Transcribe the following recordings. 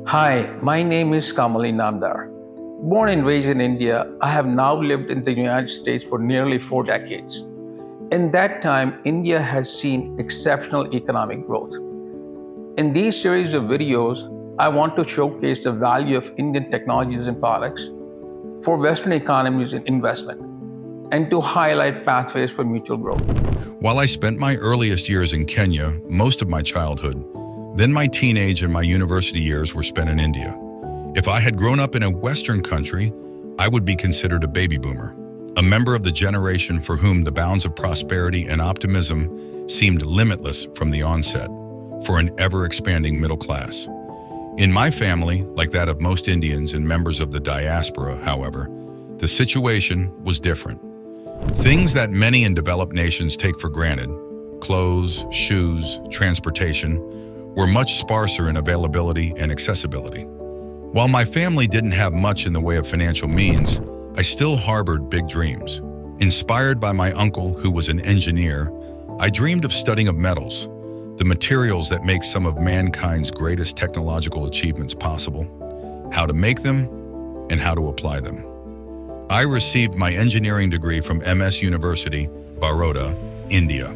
Hi, my name is Kamal Inamdar. Born and raised in India, I have now lived in the United States for nearly 4 decades. In that time, India has seen exceptional economic growth. In these series of videos, I want to showcase the value of Indian technologies and products for Western economies and investment, and to highlight pathways for mutual growth. While I spent my earliest years in Kenya, most of my childhood, then my teenage and my university years were spent in India. If I had grown up in a Western country, I would be considered a baby boomer, a member of the generation for whom the bounds of prosperity and optimism seemed limitless from the onset, for an ever-expanding middle class. In my family, like that of most Indians and members of the diaspora, however, the situation was different. Things that many in developed nations take for granted, clothes, shoes, transportation, were much sparser in availability and accessibility. While my family didn't have much in the way of financial means, I still harbored big dreams. Inspired by my uncle, who was an engineer, I dreamed of studying metals, the materials that make some of mankind's greatest technological achievements possible, how to make them, and how to apply them. I received my engineering degree from MS University, Barot, India,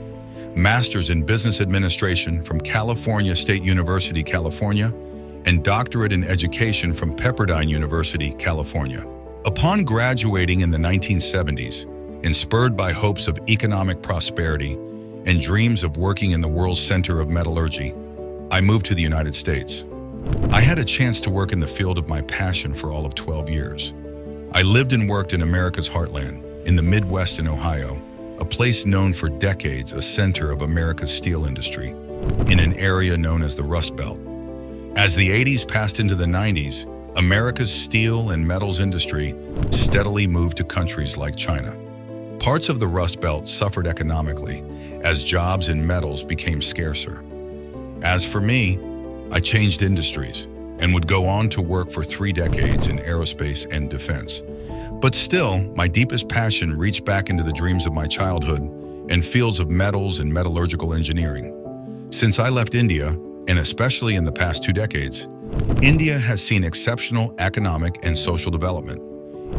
Master's in Business Administration from California State University, California, and Doctorate in Education from Pepperdine University, California. Upon graduating in the 1970s, and spurred by hopes of economic prosperity and dreams of working in the world's center of metallurgy, I moved to the United States. I had a chance to work in the field of my passion for all of 12 years. I lived and worked in America's heartland, in the Midwest in Ohio, a place known for decades a center of America's steel industry, in an area known as the Rust Belt. As the 80s passed into the 90s, America's steel and metals industry steadily moved to countries like China. Parts of the Rust Belt suffered economically as jobs in metals became scarcer. As for me, I changed industries and would go on to work for 3 decades in aerospace and defense. But still, my deepest passion reached back into the dreams of my childhood and fields of metals and metallurgical engineering. Since I left India, and especially in the past 2 decades, India has seen exceptional economic and social development.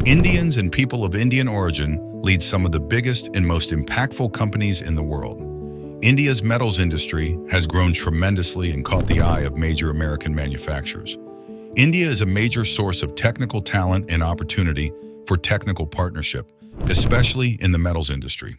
Indians and people of Indian origin lead some of the biggest and most impactful companies in the world. India's metals industry has grown tremendously and caught the eye of major American manufacturers. India is a major source of technical talent and opportunity for technical partnership, especially in the metals industry.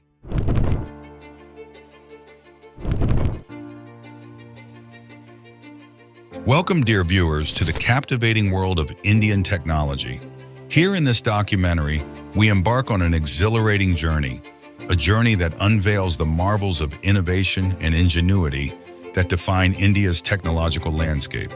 Welcome, dear viewers, to the captivating world of Indian technology. Here in this documentary, we embark on an exhilarating journey, a journey that unveils the marvels of innovation and ingenuity that define India's technological landscape.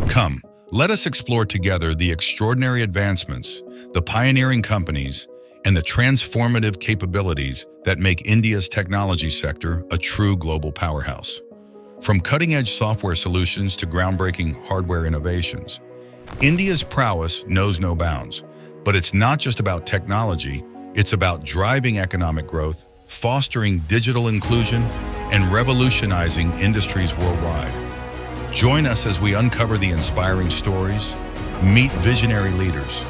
Come, let us explore together the extraordinary advancements, the pioneering companies, and the transformative capabilities that make India's technology sector a true global powerhouse. From cutting-edge software solutions to groundbreaking hardware innovations, India's prowess knows no bounds. But it's not just about technology, it's about driving economic growth, fostering digital inclusion, and revolutionizing industries worldwide. Join us as we uncover the inspiring stories, meet visionary leaders,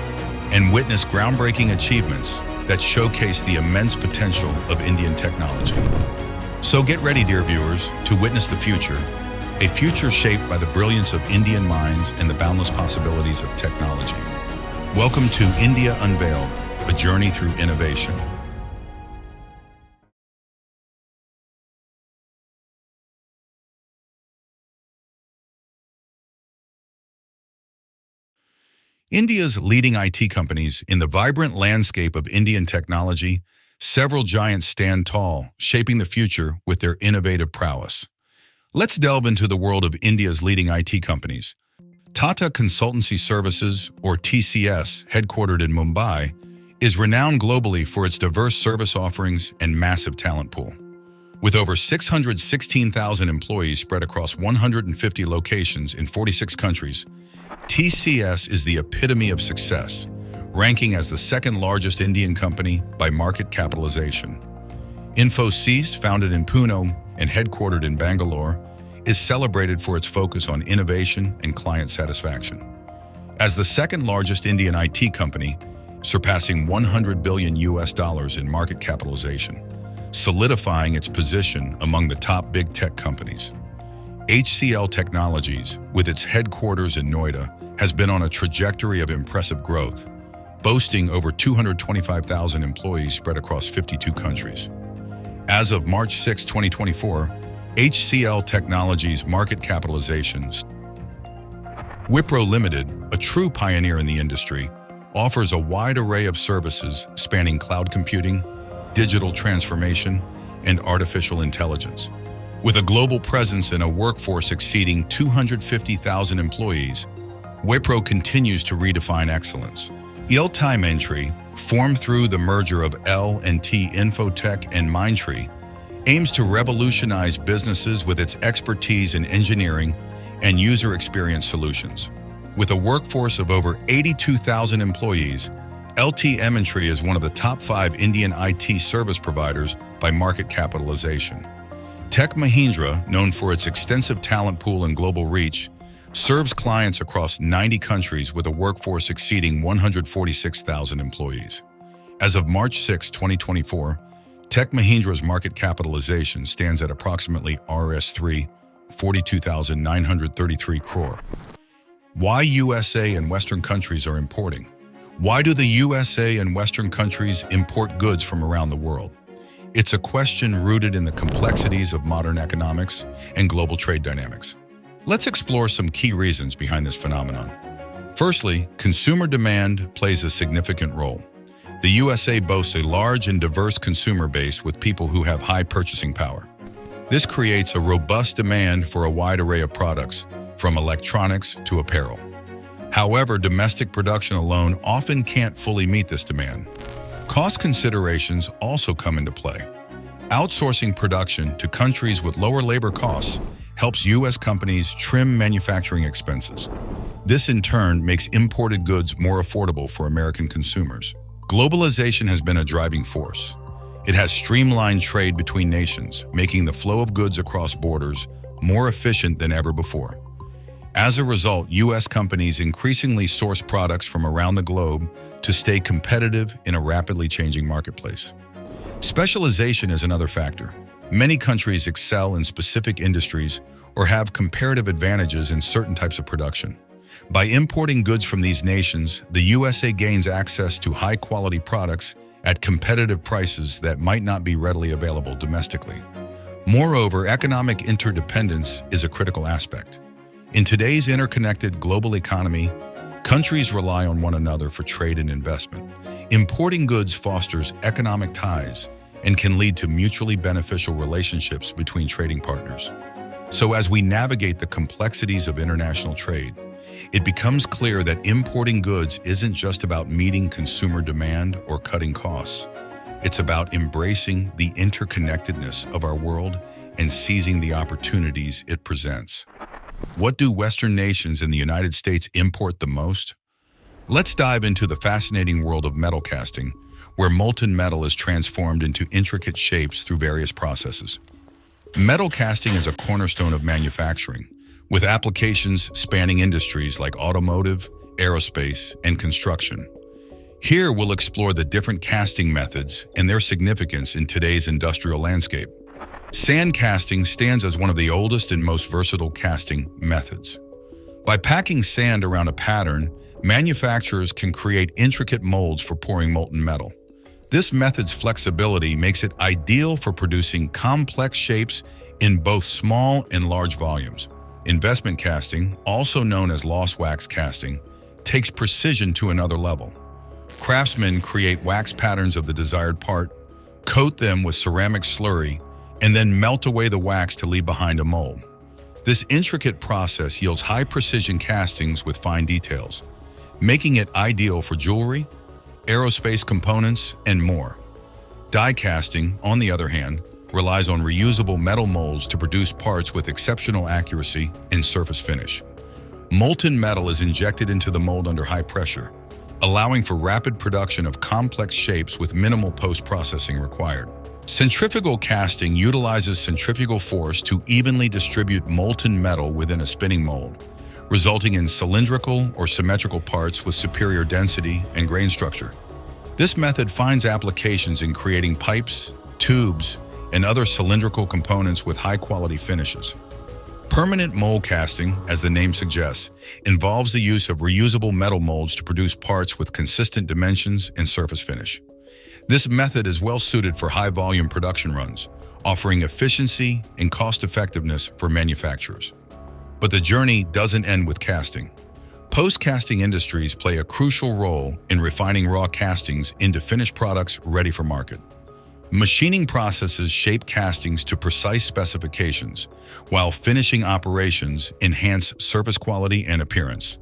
and witness groundbreaking achievements that showcase the immense potential of Indian technology. So get ready, dear viewers, to witness the future, a future shaped by the brilliance of Indian minds and the boundless possibilities of technology. Welcome to India Unveiled, a journey through innovation. India's leading IT companies. In the vibrant landscape of Indian technology, several giants stand tall, shaping the future with their innovative prowess. Let's delve into the world of India's leading IT companies. Tata Consultancy Services, or TCS, headquartered in Mumbai, is renowned globally for its diverse service offerings and massive talent pool. With over 616,000 employees spread across 150 locations in 46 countries, TCS is the epitome of success, ranking as the second largest Indian company by market capitalization. Infosys, founded in Pune and headquartered in Bangalore, is celebrated for its focus on innovation and client satisfaction. As the second largest Indian IT company, surpassing $100 billion in market capitalization, solidifying its position among the top big tech companies. HCL Technologies, with its headquarters in Noida, has been on a trajectory of impressive growth, boasting over 225,000 employees spread across 52 countries. As of March 6, 2024, HCL Technologies' market capitalization. Wipro Limited, a true pioneer in the industry, offers a wide array of services spanning cloud computing, digital transformation, and artificial intelligence. With a global presence and a workforce exceeding 250,000 employees, Wipro continues to redefine excellence. illuminate, formed through the merger of L&T Infotech and Mindtree, aims to revolutionize businesses with its expertise in engineering and user experience solutions. With a workforce of over 82,000 employees, LTM is one of the top 5 Indian IT service providers by market capitalization. Tech Mahindra, known for its extensive talent pool and global reach, serves clients across 90 countries with a workforce exceeding 146,000 employees. As of March 6, 2024, Tech Mahindra's market capitalization stands at approximately Rs. 42,933 crore. Why USA and Western countries are importing? Why do the USA and Western countries import goods from around the world? It's a question rooted in the complexities of modern economics and global trade dynamics. Let's explore some key reasons behind this phenomenon. Firstly, consumer demand plays a significant role. The USA boasts a large and diverse consumer base with people who have high purchasing power. This creates a robust demand for a wide array of products, from electronics to apparel. However, domestic production alone often can't fully meet this demand. Cost considerations also come into play. Outsourcing production to countries with lower labor costs helps U.S. companies trim manufacturing expenses. This in turn makes imported goods more affordable for American consumers. Globalization has been a driving force. It has streamlined trade between nations, making the flow of goods across borders more efficient than ever before. As a result, U.S. companies increasingly source products from around the globe to stay competitive in a rapidly changing marketplace. Specialization is another factor. Many countries excel in specific industries or have comparative advantages in certain types of production. By importing goods from these nations, the USA gains access to high-quality products at competitive prices that might not be readily available domestically. Moreover, economic interdependence is a critical aspect. In today's interconnected global economy, countries rely on one another for trade and investment. Importing goods fosters economic ties and can lead to mutually beneficial relationships between trading partners. So as we navigate the complexities of international trade, it becomes clear that importing goods isn't just about meeting consumer demand or cutting costs. It's about embracing the interconnectedness of our world and seizing the opportunities it presents. What do Western nations and the United States import the most? Let's dive into the fascinating world of metal casting, where molten metal is transformed into intricate shapes through various processes. Metal casting is a cornerstone of manufacturing, with applications spanning industries like automotive, aerospace, and construction. Here we'll explore the different casting methods and their significance in today's industrial landscape. Sand casting stands as one of the oldest and most versatile casting methods. By packing sand around a pattern, manufacturers can create intricate molds for pouring molten metal. This method's flexibility makes it ideal for producing complex shapes in both small and large volumes. Investment casting, also known as lost wax casting, takes precision to another level. Craftsmen create wax patterns of the desired part, coat them with ceramic slurry, and then melt away the wax to leave behind a mold. This intricate process yields high-precision castings with fine details, making it ideal for jewelry, aerospace components, and more. Die casting, on the other hand, relies on reusable metal molds to produce parts with exceptional accuracy and surface finish. Molten metal is injected into the mold under high pressure, allowing for rapid production of complex shapes with minimal post-processing required. Centrifugal casting utilizes centrifugal force to evenly distribute molten metal within a spinning mold, resulting in cylindrical or symmetrical parts with superior density and grain structure. This method finds applications in creating pipes, tubes, and other cylindrical components with high-quality finishes. Permanent mold casting, as the name suggests, involves the use of reusable metal molds to produce parts with consistent dimensions and surface finish. This method is well suited for high-volume production runs, offering efficiency and cost-effectiveness for manufacturers. But the journey doesn't end with casting. Post-casting industries play a crucial role in refining raw castings into finished products ready for market. Machining processes shape castings to precise specifications, while finishing operations enhance surface quality and appearance.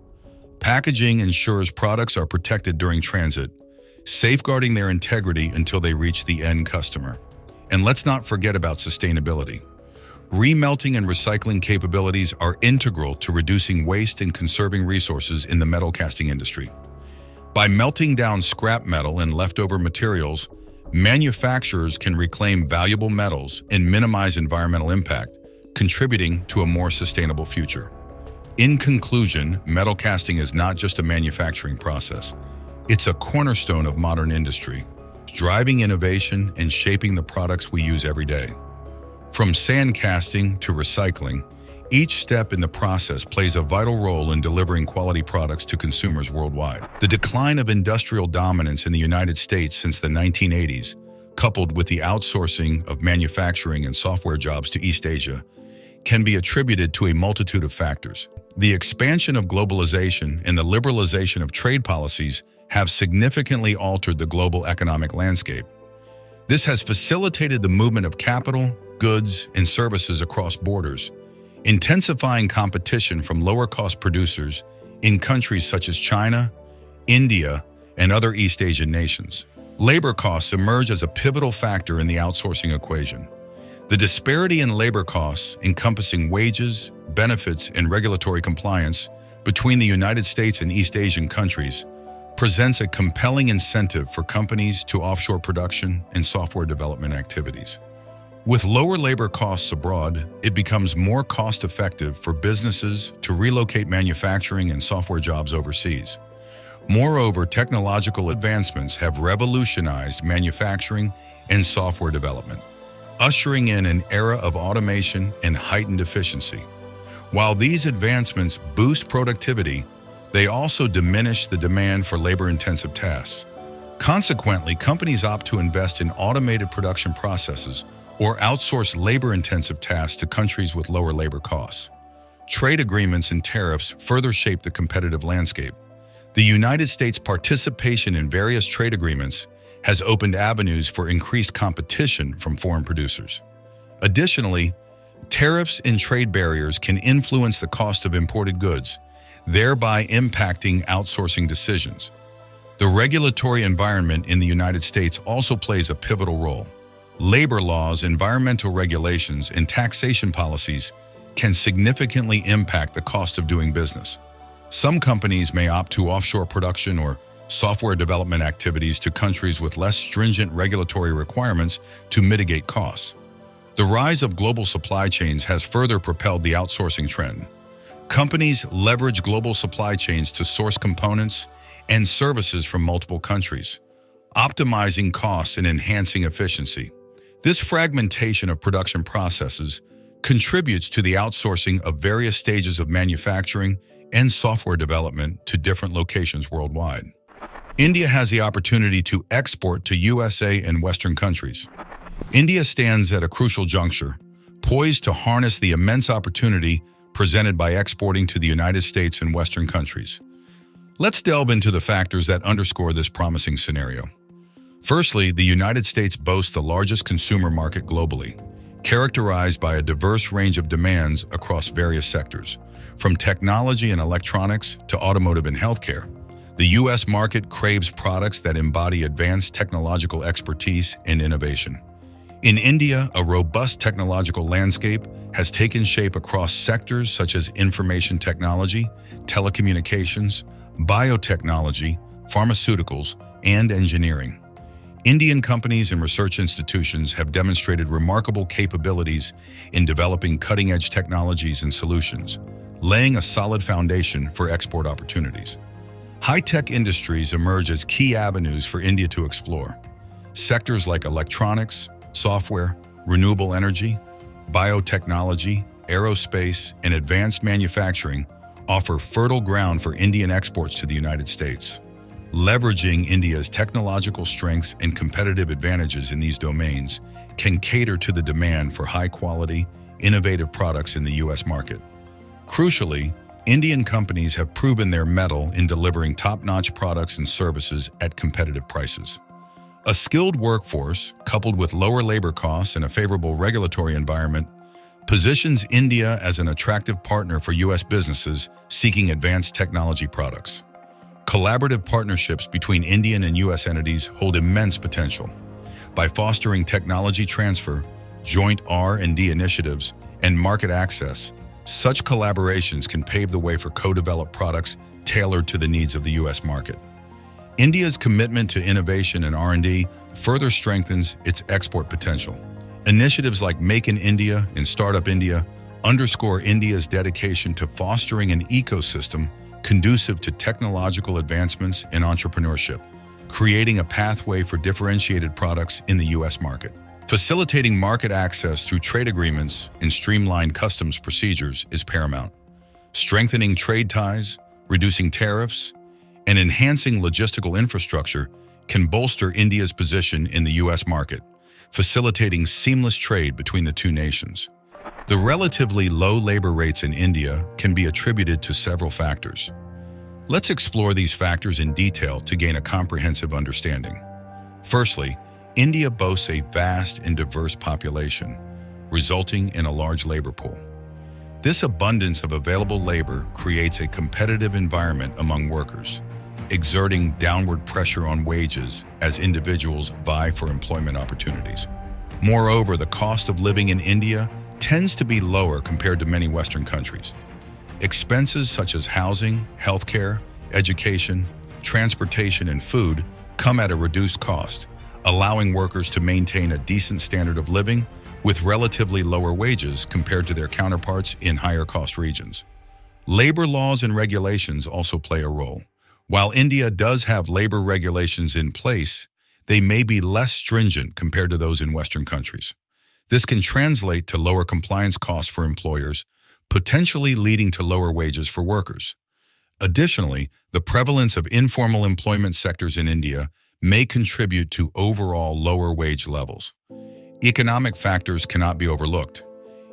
Packaging ensures products are protected during transit, safeguarding their integrity until they reach the end customer. And let's not forget about sustainability. Remelting and recycling capabilities are integral to reducing waste and conserving resources in the metal casting industry. By melting down scrap metal and leftover materials, manufacturers can reclaim valuable metals and minimize environmental impact, contributing to a more sustainable future. In conclusion, metal casting is not just a manufacturing process. It's a cornerstone of modern industry, driving innovation and shaping the products we use every day. From sand casting to recycling, each step in the process plays a vital role in delivering quality products to consumers worldwide. The decline of industrial dominance in the United States since the 1980s, coupled with the outsourcing of manufacturing and software jobs to East Asia, can be attributed to a multitude of factors. The expansion of globalization and the liberalization of trade policies have significantly altered the global economic landscape. This has facilitated the movement of capital, goods, and services across borders, intensifying competition from lower-cost producers in countries such as China, India, and other East Asian nations. Labor costs emerge as a pivotal factor in the outsourcing equation. The disparity in labor costs, encompassing wages, benefits, and regulatory compliance between the United States and East Asian countries, presents a compelling incentive for companies to offshore production and software development activities. With lower labor costs abroad, it becomes more cost-effective for businesses to relocate manufacturing and software jobs overseas. Moreover, technological advancements have revolutionized manufacturing and software development, ushering in an era of automation and heightened efficiency. While these advancements boost productivity, they also diminish the demand for labor-intensive tasks. Consequently, companies opt to invest in automated production processes or outsource labor-intensive tasks to countries with lower labor costs. Trade agreements and tariffs further shape the competitive landscape. The United States' participation in various trade agreements has opened avenues for increased competition from foreign producers. Additionally, tariffs and trade barriers can influence the cost of imported goods, thereby impacting outsourcing decisions. The regulatory environment in the United States also plays a pivotal role. Labor laws, environmental regulations, and taxation policies can significantly impact the cost of doing business. Some companies may opt to offshore production or software development activities to countries with less stringent regulatory requirements to mitigate costs. The rise of global supply chains has further propelled the outsourcing trend. Companies leverage global supply chains to source components and services from multiple countries, optimizing costs and enhancing efficiency. This fragmentation of production processes contributes to the outsourcing of various stages of manufacturing and software development to different locations worldwide. India has the opportunity to export to USA and Western countries. India stands at a crucial juncture, poised to harness the immense opportunity presented by exporting to the United States and Western countries. Let's delve into the factors that underscore this promising scenario. Firstly, the United States boasts the largest consumer market globally, characterized by a diverse range of demands across various sectors. From technology and electronics to automotive and healthcare, the U.S. market craves products that embody advanced technological expertise and innovation. In India, a robust technological landscape has taken shape across sectors such as information technology, telecommunications, biotechnology, pharmaceuticals, and engineering. Indian companies and research institutions have demonstrated remarkable capabilities in developing cutting-edge technologies and solutions, laying a solid foundation for export opportunities. High-tech industries emerge as key avenues for India to explore. Sectors like electronics, software, renewable energy, biotechnology, aerospace, and advanced manufacturing offer fertile ground for Indian exports to the United States. Leveraging India's technological strengths and competitive advantages in these domains can cater to the demand for high-quality, innovative products in the U.S. market. Crucially, Indian companies have proven their mettle in delivering top-notch products and services at competitive prices. A skilled workforce, coupled with lower labor costs and a favorable regulatory environment, positions India as an attractive partner for U.S. businesses seeking advanced technology products. Collaborative partnerships between Indian and U.S. entities hold immense potential. By fostering technology transfer, joint R&D initiatives, and market access, such collaborations can pave the way for co-developed products tailored to the needs of the U.S. market. India's commitment to innovation and R&D further strengthens its export potential. Initiatives like Make in India and Startup India underscore India's dedication to fostering an ecosystem conducive to technological advancements and entrepreneurship, creating a pathway for differentiated products in the U.S. market. Facilitating market access through trade agreements and streamlined customs procedures is paramount. Strengthening trade ties, reducing tariffs, and enhancing logistical infrastructure can bolster India's position in the U.S. market, facilitating seamless trade between the two nations. The relatively low labor rates in India can be attributed to several factors. Let's explore these factors in detail to gain a comprehensive understanding. Firstly, India boasts a vast and diverse population, resulting in a large labor pool. This abundance of available labor creates a competitive environment among workers, exerting downward pressure on wages as individuals vie for employment opportunities. Moreover, the cost of living in India tends to be lower compared to many Western countries. Expenses such as housing, healthcare, education, transportation, and food come at a reduced cost, allowing workers to maintain a decent standard of living with relatively lower wages compared to their counterparts in higher-cost regions. Labor laws and regulations also play a role. While India does have labor regulations in place, they may be less stringent compared to those in Western countries. This can translate to lower compliance costs for employers, potentially leading to lower wages for workers. Additionally, the prevalence of informal employment sectors in India may contribute to overall lower wage levels. Economic factors cannot be overlooked.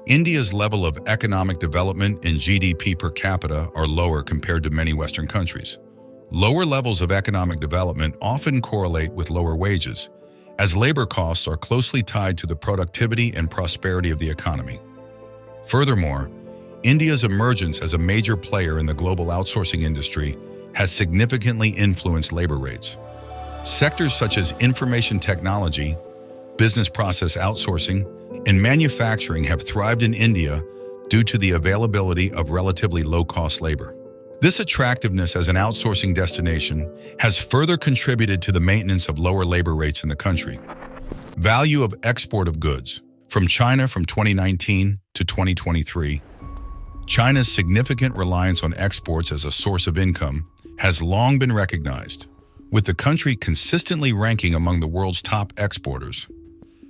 India's level of economic development and GDP per capita are lower compared to many Western countries. Lower levels of economic development often correlate with lower wages, as labor costs are closely tied to the productivity and prosperity of the economy. Furthermore, India's emergence as a major player in the global outsourcing industry has significantly influenced labor rates. Sectors such as information technology, business process outsourcing, and manufacturing have thrived in India due to the availability of relatively low-cost labor. This attractiveness as an outsourcing destination has further contributed to the maintenance of lower labor rates in the country. Value of export of goods. From China from 2019 to 2023, China's significant reliance on exports as a source of income has long been recognized, with the country consistently ranking among the world's top exporters.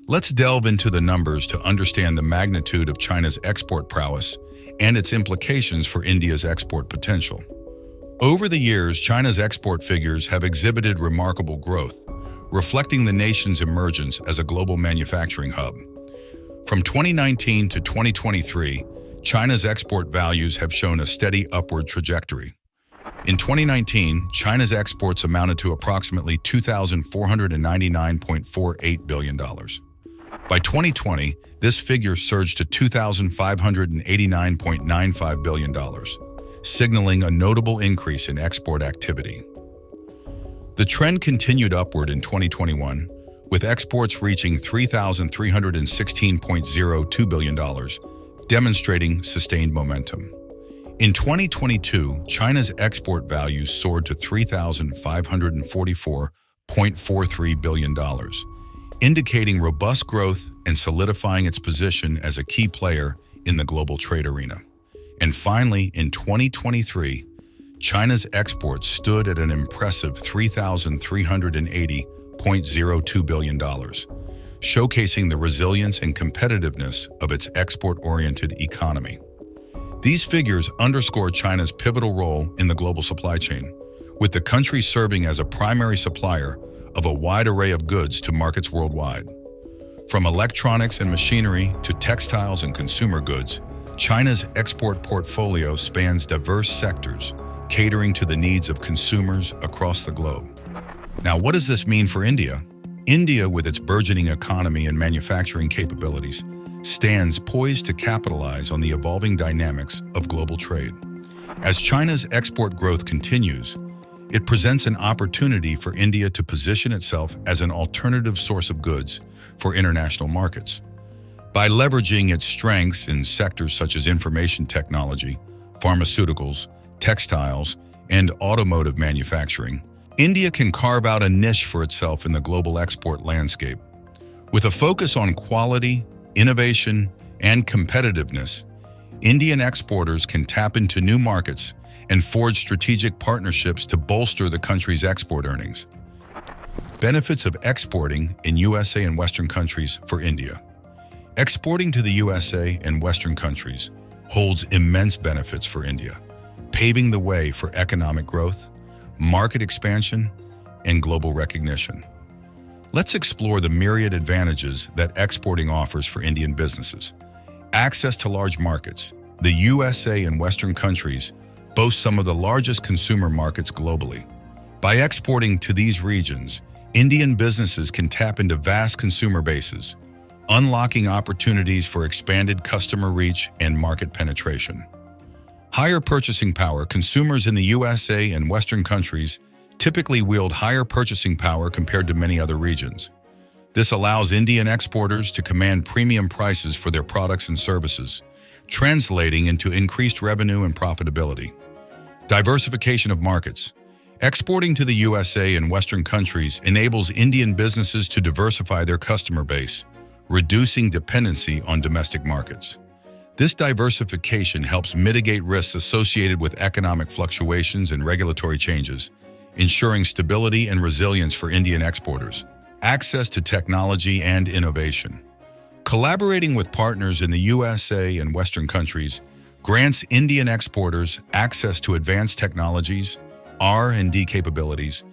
Let's delve into the numbers to understand the magnitude of China's export prowess and its implications for India's export potential. Over the years, China's export figures have exhibited remarkable growth, reflecting the nation's emergence as a global manufacturing hub. From 2019 to 2023, China's export values have shown a steady upward trajectory. In 2019, China's exports amounted to approximately $2,499.48 billion. By 2020, this figure surged to $2,589.95 billion, signaling a notable increase in export activity. The trend continued upward in 2021, with exports reaching $3,316.02 billion, demonstrating sustained momentum. In 2022, China's export value soared to $3,544.43 billion, indicating robust growth and solidifying its position as a key player in the global trade arena. And finally, in 2023, China's exports stood at an impressive $3,380.02 billion, showcasing the resilience and competitiveness of its export-oriented economy. These figures underscore China's pivotal role in the global supply chain, with the country serving as a primary supplier of a wide array of goods to markets worldwide. From electronics and machinery to textiles and consumer goods, China's export portfolio spans diverse sectors, catering to the needs of consumers across the globe. Now, what does this mean for India? India, with its burgeoning economy and manufacturing capabilities, stands poised to capitalize on the evolving dynamics of global trade. As China's export growth continues, it presents an opportunity for India to position itself as an alternative source of goods for international markets. By leveraging its strengths in sectors such as information technology, pharmaceuticals, textiles, and automotive manufacturing, India can carve out a niche for itself in the global export landscape. With a focus on quality, innovation, and competitiveness, Indian exporters can tap into new markets and forge strategic partnerships to bolster the country's export earnings. Benefits of exporting in USA and Western countries for India. Exporting to the USA and Western countries holds immense benefits for India, paving the way for economic growth, market expansion, and global recognition. Let's explore the myriad advantages that exporting offers for Indian businesses. Access to large markets. The USA and Western countries boast some of the largest consumer markets globally. By exporting to these regions, Indian businesses can tap into vast consumer bases, unlocking opportunities for expanded customer reach and market penetration. Higher purchasing power. Consumers in the USA and Western countries typically wield higher purchasing power compared to many other regions. This allows Indian exporters to command premium prices for their products and services, translating into increased revenue and profitability. Diversification of markets. Exporting to the USA and Western countries enables Indian businesses to diversify their customer base, reducing dependency on domestic markets. This diversification helps mitigate risks associated with economic fluctuations and regulatory changes, ensuring stability and resilience for Indian exporters. Access to technology and innovation. Collaborating with partners in the USA and Western countries grants Indian exporters access to advanced technologies, R&D capabilities,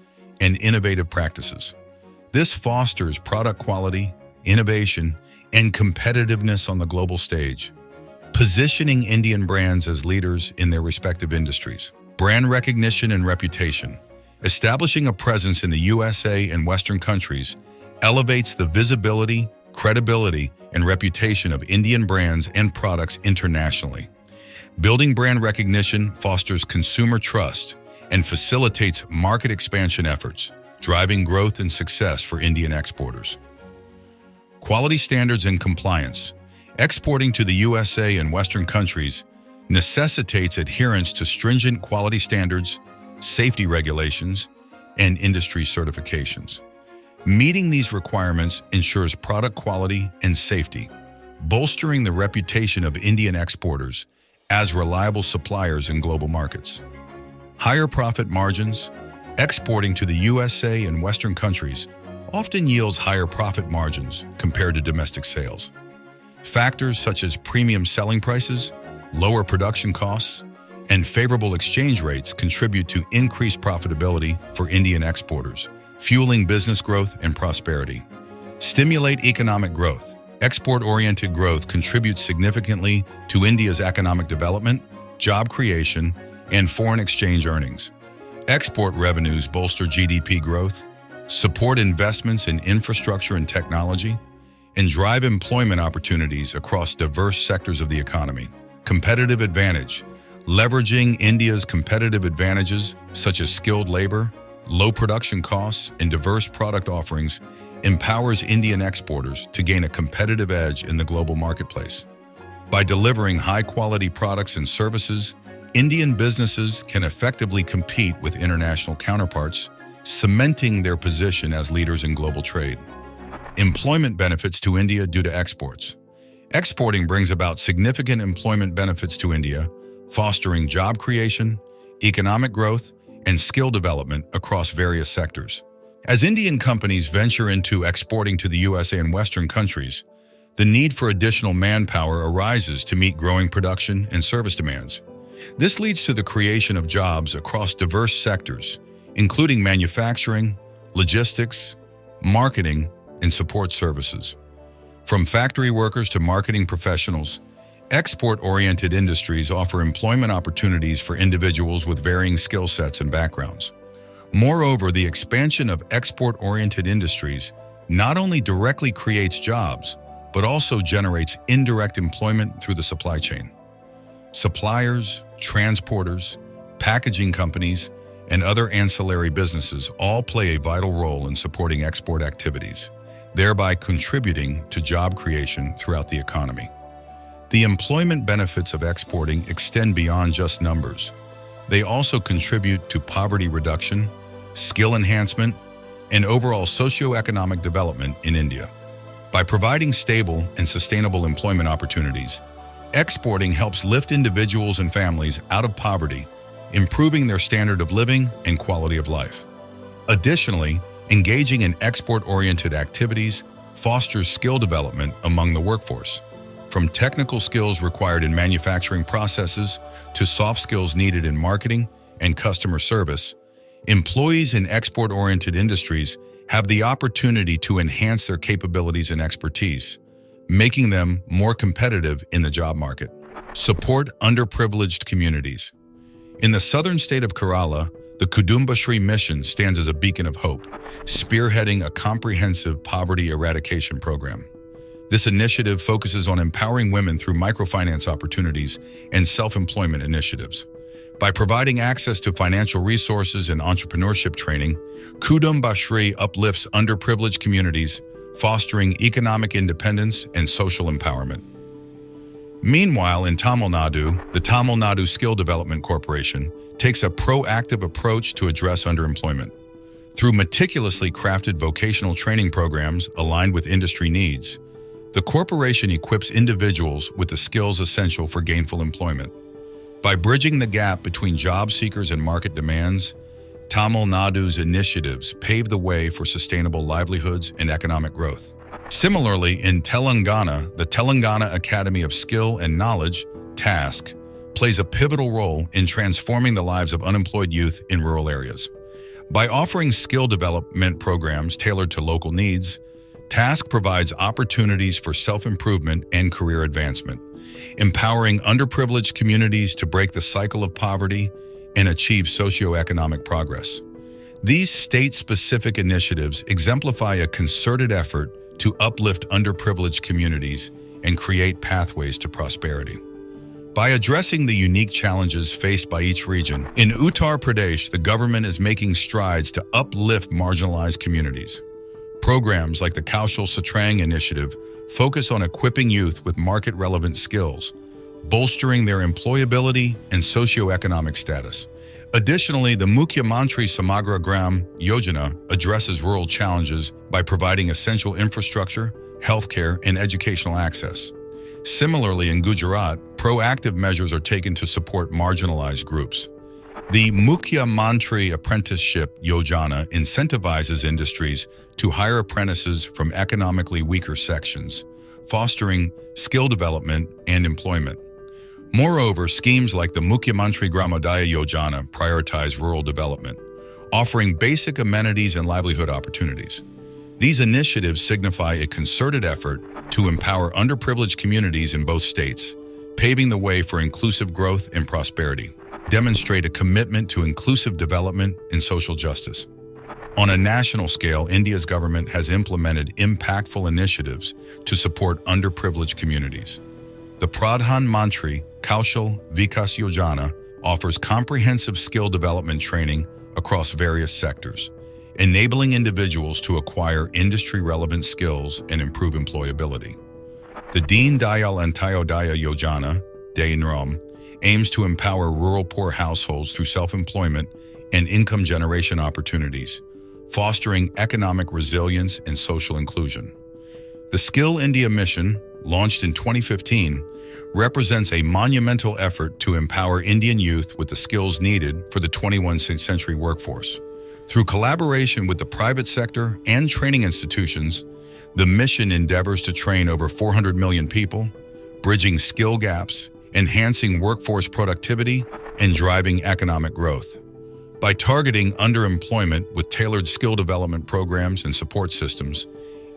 and innovative practices. This fosters product quality, innovation, and competitiveness on the global stage, positioning Indian brands as leaders in their respective industries. Brand recognition and reputation. Establishing a presence in the USA and Western countries elevates the visibility, credibility, and reputation of Indian brands and products internationally. Building brand recognition fosters consumer trust and facilitates market expansion efforts, driving growth and success for Indian exporters. Quality standards and compliance. Exporting to the USA and Western countries necessitates adherence to stringent quality standards, safety regulations, and industry certifications. Meeting these requirements ensures product quality and safety, bolstering the reputation of Indian exporters as reliable suppliers in global markets. Higher profit margins. Exporting to the USA and Western countries often yields higher profit margins compared to domestic sales. Factors such as premium selling prices, lower production costs, and favorable exchange rates contribute to increased profitability for Indian exporters, fueling business growth and prosperity. Stimulate economic growth. Export-oriented growth contributes significantly to India's economic development, job creation, and foreign exchange earnings. Export revenues bolster GDP growth, support investments in infrastructure and technology, and drive employment opportunities across diverse sectors of the economy. Competitive advantage. Leveraging India's competitive advantages, such as skilled labor, low production costs, and diverse product offerings, empowers Indian exporters to gain a competitive edge in the global marketplace. By delivering high-quality products and services, Indian businesses can effectively compete with international counterparts, cementing their position as leaders in global trade. Employment benefits to India due to exports. Exporting brings about significant employment benefits to India fostering job creation, economic growth, and skill development across various sectors. As Indian companies venture into exporting to the USA and Western countries, the need for additional manpower arises to meet growing production and service demands. This leads to the creation of jobs across diverse sectors, including manufacturing, logistics, marketing, and support services. From factory workers to marketing professionals, export-oriented industries offer employment opportunities for individuals with varying skill sets and backgrounds. Moreover, the expansion of export-oriented industries not only directly creates jobs, but also generates indirect employment through the supply chain. Suppliers, transporters, packaging companies, and other ancillary businesses all play a vital role in supporting export activities, thereby contributing to job creation throughout the economy. The employment benefits of exporting extend beyond just numbers. They also contribute to poverty reduction, skill enhancement, and overall socioeconomic development in India. By providing stable and sustainable employment opportunities, exporting helps lift individuals and families out of poverty, improving their standard of living and quality of life. Additionally, engaging in export-oriented activities fosters skill development among the workforce, from technical skills required in manufacturing processes to soft skills needed in marketing and customer service. Employees in export-oriented industries have the opportunity to enhance their capabilities and expertise, making them more competitive in the job market. Support underprivileged communities. In the southern state of Kerala, the Kudumbashree mission stands as a beacon of hope, spearheading a comprehensive poverty eradication program. This initiative focuses on empowering women through microfinance opportunities and self-employment initiatives. By providing access to financial resources and entrepreneurship training, Kudumbashree uplifts underprivileged communities, fostering economic independence and social empowerment. Meanwhile, in Tamil Nadu, the Tamil Nadu Skill Development Corporation takes a proactive approach to address underemployment. Through meticulously crafted vocational training programs aligned with industry needs, the corporation equips individuals with the skills essential for gainful employment. By bridging the gap between job seekers and market demands, Tamil Nadu's initiatives pave the way for sustainable livelihoods and economic growth. Similarly, in Telangana, the Telangana Academy of Skill and Knowledge, TASK, plays a pivotal role in transforming the lives of unemployed youth in rural areas. By offering skill development programs tailored to local needs, TASK provides opportunities for self-improvement and career advancement, empowering underprivileged communities to break the cycle of poverty and achieve socioeconomic progress. These state-specific initiatives exemplify a concerted effort to uplift underprivileged communities and create pathways to prosperity. By addressing the unique challenges faced by each region, in Uttar Pradesh, the government is making strides to uplift marginalized communities. Programs like the Kaushal Satrang initiative focus on equipping youth with market-relevant skills, bolstering their employability and socioeconomic status. Additionally, the Mukhya Mantri Samagra Gram Yojana addresses rural challenges by providing essential infrastructure, healthcare, and educational access. Similarly, in Gujarat, proactive measures are taken to support marginalized groups. The Mukhya Mantri Apprenticeship Yojana incentivizes industries to hire apprentices from economically weaker sections, fostering skill development and employment. Moreover, schemes like the Mukhya Mantri Gramodaya Yojana prioritize rural development, offering basic amenities and livelihood opportunities. These initiatives signify a concerted effort to empower underprivileged communities in both states, paving the way for inclusive growth and prosperity, demonstrate a commitment to inclusive development and social justice. On a national scale, India's government has implemented impactful initiatives to support underprivileged communities. The Pradhan Mantri Kaushal Vikas Yojana offers comprehensive skill development training across various sectors, enabling individuals to acquire industry-relevant skills and improve employability. The Deen Dayal Antyodaya Yojana, DAYNROM, aims to empower rural poor households through self-employment and income generation opportunities, fostering economic resilience and social inclusion. The Skill India mission, launched in 2015, represents a monumental effort to empower Indian youth with the skills needed for the 21st century workforce. Through collaboration with the private sector and training institutions, the mission endeavors to train over 400 million people, bridging skill gaps, enhancing workforce productivity, and driving economic growth. By targeting underemployment with tailored skill development programs and support systems,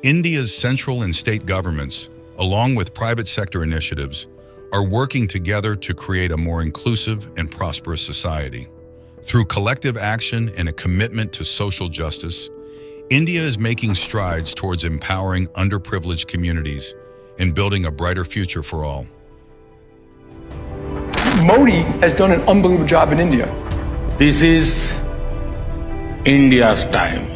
India's central and state governments, along with private sector initiatives, are working together to create a more inclusive and prosperous society. Through collective action and a commitment to social justice, India is making strides towards empowering underprivileged communities and building a brighter future for all. Modi has done an unbelievable job in India. This is India's time.